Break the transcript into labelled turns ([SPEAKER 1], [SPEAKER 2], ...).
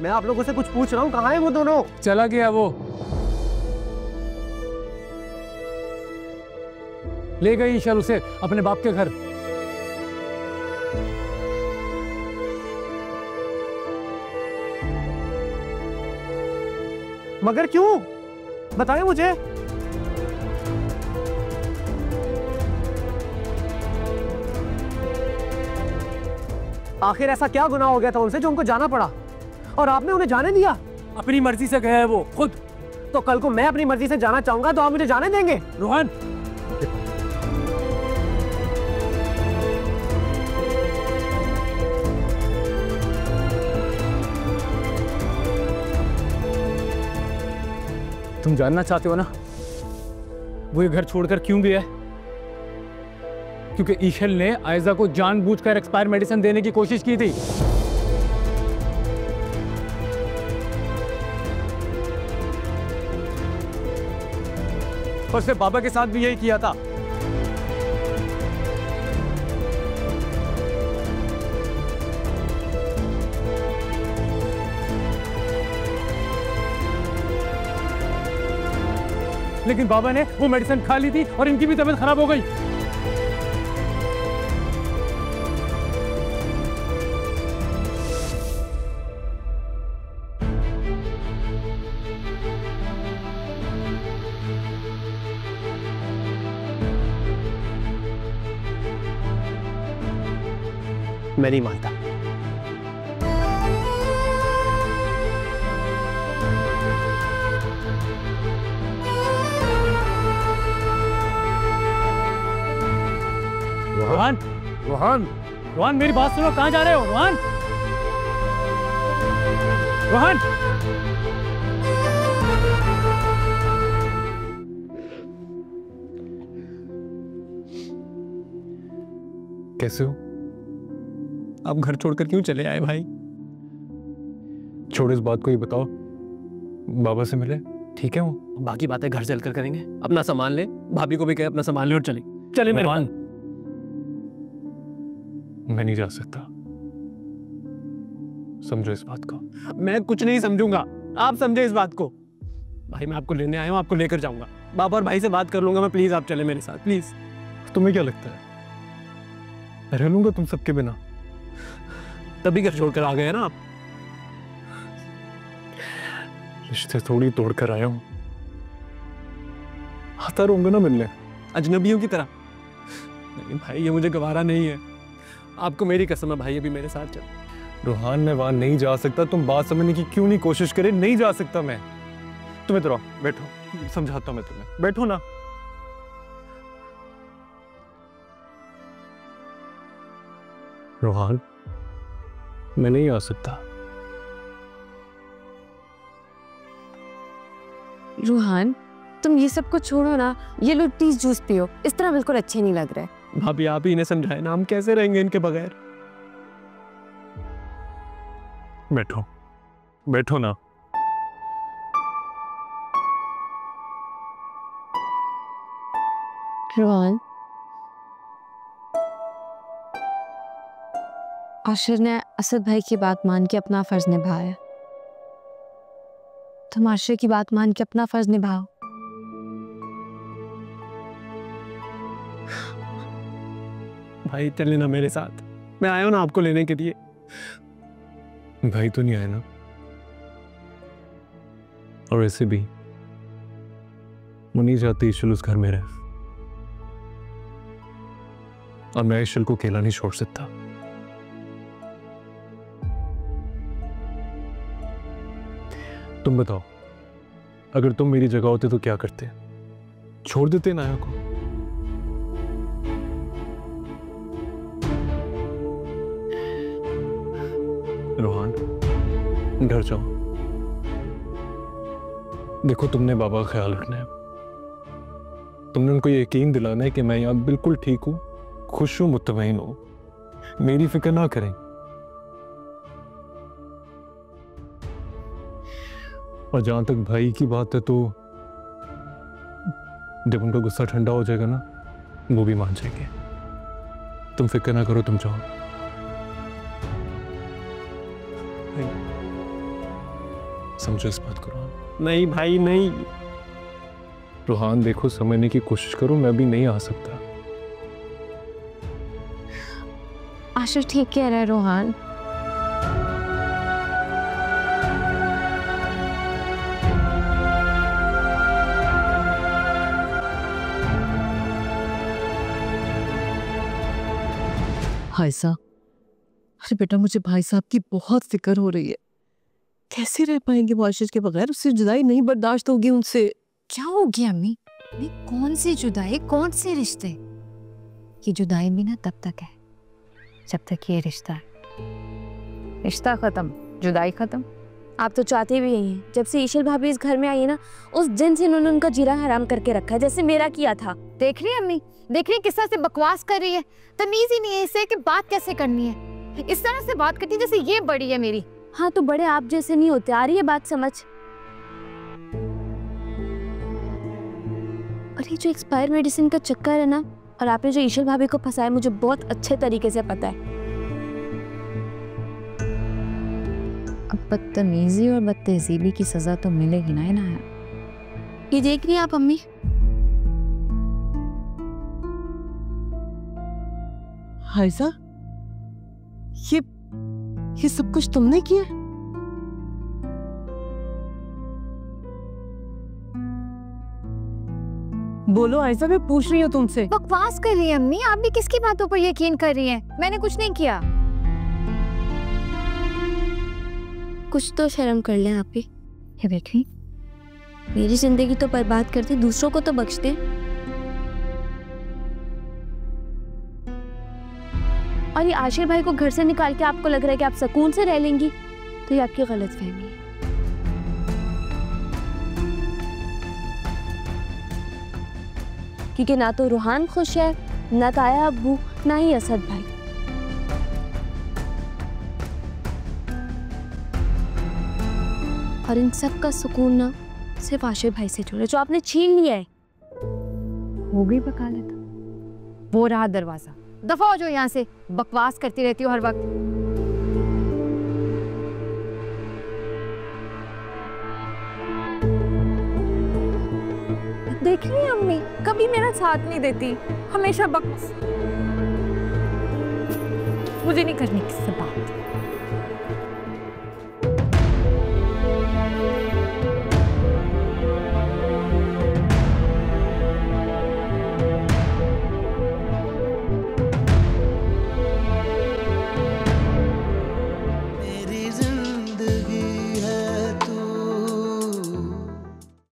[SPEAKER 1] मैं आप लोगों से कुछ पूछ रहा हूँ, कहाँ है वो दोनों?
[SPEAKER 2] चला गया वो, ले गई ईशल उसे अपने बाप के घर।
[SPEAKER 1] मगर क्यों? बताएं मुझे। आखिर ऐसा क्या गुनाह हो गया था उनसे जो उनको जाना पड़ा और आपने उन्हें जाने दिया?
[SPEAKER 2] अपनी मर्जी से गया है वो खुद।
[SPEAKER 1] तो कल को मैं अपनी मर्जी से जाना चाहूंगा तो आप मुझे जाने देंगे?
[SPEAKER 2] रोहन, तुम जानना चाहते हो ना वो ये घर छोड़कर क्यों गया है? क्योंकि ईशल ने आयजा को जानबूझकर एक्सपायर मेडिसिन देने की कोशिश की थी। और उसने बाबा के साथ भी यही किया था। लेकिन बाबा ने वो मेडिसिन खा ली थी और इनकी भी तबीयत खराब हो गई।
[SPEAKER 1] मैं नहीं मानता।
[SPEAKER 2] रोहन, रोहन, रोहन मेरी बात सुनो, कहां जा रहे हो? रोहन, रोहन,
[SPEAKER 3] कैसे हो?
[SPEAKER 2] आप घर छोड़कर क्यों चले आए भाई?
[SPEAKER 3] छोड़ इस बात को, ही बताओ बाबा से मिले, ठीक है वो?
[SPEAKER 1] बाकी बातें घर चलकर करेंगे। अपना सामान ले, भाभी को भी कहे अपना सामान ले और चले चले मेरे पास।
[SPEAKER 3] मैं नहीं जा सकता, समझो इस बात को।
[SPEAKER 1] मैं कुछ नहीं समझूंगा, आप समझे इस बात को। भाई मैं आपको लेने आया हूँ, आपको लेकर जाऊंगा। बाबा और भाई से बात कर लूंगा मैं, प्लीज आप चले मेरे साथ प्लीज।
[SPEAKER 3] तुम्हें क्या लगता है मैं रह लूंगा तुम सबके बिना?
[SPEAKER 1] तभी घर छोड़कर आ गए ना आप।
[SPEAKER 3] रिश्ते थोड़ी तोड़कर आया हूं, आता रहूंगा ना मिलने
[SPEAKER 1] अजनबियों की तरह। नहीं भाई ये मुझे गवारा नहीं है, आपको मेरी कसम है भाई, अभी मेरे साथ चल।
[SPEAKER 3] रोहान मैं वहां नहीं जा सकता, तुम बात समझने की क्यों नहीं कोशिश करे? नहीं जा सकता मैं। तुम इधर आओ, बैठो, समझाता हूं मैं तुम्हें, बैठो ना। रोहान मैं नहीं आ सकता।
[SPEAKER 4] रोहन तुम ये सब कुछ छोड़ो ना, ये लो प्लीज जूस पियो, इस तरह बिल्कुल अच्छे नहीं लग रहे।
[SPEAKER 1] भाभी आप ही इन्हें समझाए ना, हम कैसे रहेंगे इनके बगैर?
[SPEAKER 3] बैठो, बैठो ना।
[SPEAKER 4] रोहन, आशिर ने असद भाई की बात मान के अपना फर्ज निभाया, तुम आशिर की बात मान के अपना फर्ज निभाओ।
[SPEAKER 1] भाई चले ना मेरे साथ, मैं आया हूं ना आपको लेने के लिए।
[SPEAKER 3] भाई तो नहीं आए ना, और ऐसे भी वो नहीं चाहती ईशल उस घर में रहे, और मैं ईशल को अकेला नहीं छोड़ सकता। तुम बताओ, अगर तुम मेरी जगह होते तो क्या करते? छोड़ देते नाया को? रोहान घर जाओ, देखो तुमने बाबा का ख्याल रखना है, तुमने उनको ये यकीन दिलाना है कि मैं यहाँ बिल्कुल ठीक हूँ, खुश हूँ, मुतमईन हूँ, मेरी फिक्र ना करें। और जहां तक भाई की बात है तो जब उनका गुस्सा ठंडा हो जाएगा ना वो भी मान जाएंगे, तुम फिक्र ना करो, तुम जाओ। समझो इस बात को रोहान।
[SPEAKER 1] नहीं भाई नहीं।
[SPEAKER 3] रोहान देखो, समझने की कोशिश करो, मैं भी नहीं आ सकता।
[SPEAKER 4] आशिर ठीक कह रहा है रोहान।
[SPEAKER 5] भाई साहब, अरे बेटा मुझे भाई साहब की बहुत फिक्र हो रही है। कैसे रह पाएंगे वो आशीष के बगैर? उससे जुदाई नहीं बर्दाश्त होगी उनसे।
[SPEAKER 6] क्या हो गया अम्मी? अम्मी कौन सी जुदाई, कौन से रिश्ते? ये जुदाई भी ना तब तक है जब तक ये रिश्ता है।
[SPEAKER 4] रिश्ता खत्म, जुदाई खत्म। आप तो चाहते भी यही हैं। जब से ईशल भाभी इस घर में आई है ना, उस दिन से इन्होंने उनका जीना हराम करके रखा है, जैसे मेरा किया था।
[SPEAKER 6] देख रही है अम्मी, देख रही है किस तरह से बकवास कर रही है। तमीज ही नहीं है इसे कि बात कैसे करनी है। इस तरह से बात करती है जैसे ये बड़ी है मेरी।
[SPEAKER 4] हाँ तो बड़े आप जैसे नहीं होते। आ रही है बात समझ? और ये जो एक्सपायर मेडिसिन का चक्कर है ना, और आपने जो ईशल भाभी को फंसाया, मुझे बहुत अच्छे तरीके से पता है।
[SPEAKER 6] अब बदतमीजी और बदतहजीबी की सजा तो मिलेगी ना इन्हें। ये देख रही हैं आप अम्मी?
[SPEAKER 5] हाइजा, ये सब कुछ तुमने किया? बोलो आयशा, मैं पूछ रही हूँ तुमसे।
[SPEAKER 6] बकवास कर रही है अम्मी। आप भी किसकी बातों पर यकीन कर रही हैं? मैंने कुछ नहीं किया।
[SPEAKER 4] कुछ तो शर्म कर लें आप भी।
[SPEAKER 6] ये देखी,
[SPEAKER 4] मेरी जिंदगी तो बर्बाद करते, दूसरों को तो बख्शते। और ये आशिर भाई को घर से निकाल के आपको लग रहा है कि आप सुकून से रह लेंगी, तो ये आपकी गलतफहमी है। क्योंकि ना तो रूहान खुश है, ना ताया अब्बू, ना ही असद भाई। और इन सब का सुकून ना सिर्फ आशिर भाई से जुड़ा, जो आपने छीन लिया है।
[SPEAKER 6] वो भी पका लेता। वो रहा दरवाजा। दफा हो जो यहाँ से, बकवास करती रहती हो हर वक्त।
[SPEAKER 4] देख रही है अम्मी, कभी मेरा साथ नहीं देती, हमेशा बकवास।
[SPEAKER 6] मुझे नहीं करनी किससे बात।